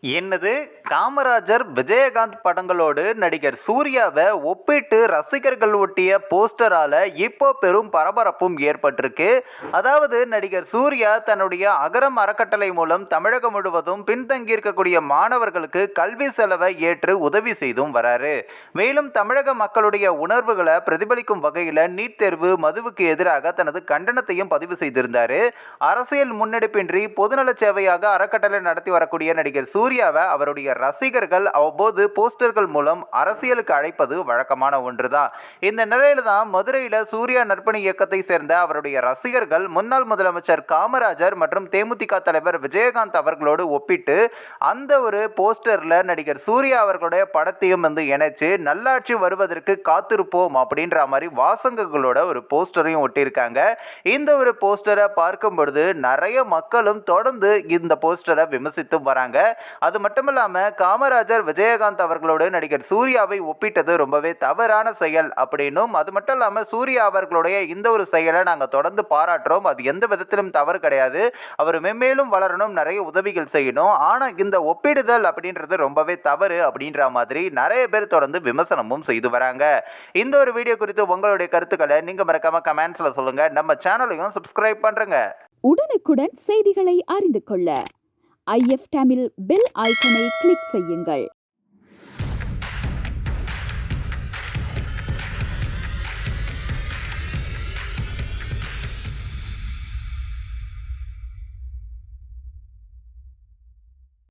என்னது காமராஜர் விஜயகாந்த் படங்களோடு நடிகர் சூர்யாவை ஒப்பிட்டு ரசிகர்கள் ஒட்டிய போஸ்டரால இப்போ பெரும் பரபரப்பும் ஏற்பட்டிருக்கு. அதாவது நடிகர் சூர்யா தன்னுடைய அகரம் அறக்கட்டளை மூலம் தமிழகம் முழுவதும் பின்தங்கியிருக்கக்கூடிய மாணவர்களுக்கு கல்வி செலவை ஏற்று உதவி செய்தும் வராரு. மேலும் தமிழக மக்களுடைய உணர்வுகளை பிரதிபலிக்கும் வகையில் நீட் தேர்வு மதுவுக்கு எதிராக தனது கண்டனத்தையும் பதிவு செய்திருந்தாரு. அரசியல் முன்னெடுப்பின்றி பொதுநல சேவையாக அறக்கட்டளை நடத்தி வரக்கூடிய நடிகர் சூர்யாவை அவருடைய ரசிகர்கள் அவ்வப்போது போஸ்டர்கள் மூலம் அரசியலுக்கு அழைப்பது வழக்கமான ஒன்றுதான். இந்த நிலையில தான் மதுரையில் சூர்யா நற்பணி இயக்கத்தை சேர்ந்த அவருடைய ரசிகர்கள் முன்னாள் முதலமைச்சர் காமராஜர் மற்றும் தேமுதிக தலைவர் விஜயகாந்த் அவர்களோடு ஒப்பிட்டு அந்த ஒரு போஸ்டர்ல நடிகர் சூர்யா அவர்களுடைய படத்தையும் இணைச்சு நல்லாட்சி வருவதற்கு காத்திருப்போம் அப்படின்ற மாதிரி வாசகங்களோட ஒரு போஸ்டரையும் ஒட்டியிருக்காங்க. இந்த ஒரு போஸ்டரை பார்க்கும் பொழுது நிறைய மக்களும் தொடர்ந்து இந்த போஸ்டரை விமர்சித்தும் வராங்க. அது மட்டும் இல்லாமல் காமராஜர் விஜயகாந்த் அவர்களோடு நடிகர் சூர்யாவை ஒப்பிட்டது ரொம்பவே தவறான செயல் அப்படின்னும், அது மட்டும் இல்லாமல் சூர்யா அவர்களுடைய இந்த ஒரு செயலை நாங்கள் தொடர்ந்து பாராட்டுறோம், அது எந்த விதத்திலும் தவறு கிடையாது, அவர் மென்மேலும் வளரணும், நிறைய உதவிகள் செய்யணும், ஆனால் இந்த ஒப்பிடுதல் அப்படின்றது ரொம்பவே தவறு அப்படின்ற மாதிரி நிறைய பேர் தொடர்ந்து விமர்சனமும் செய்து வராங்க. இந்த ஒரு வீடியோ குறித்து உங்களுடைய கருத்துக்களை நீங்க மறக்காம கமெண்ட்ஸ்ல சொல்லுங்க. நம்ம சேனலையும் சப்ஸ்கிரைப் பண்றேங்க. உடனுக்குடன் செய்திகளை அறிந்து கொள்ள IF தமிழ் பெல் ஐக்கனை கிளிக் செய்யுங்கள்.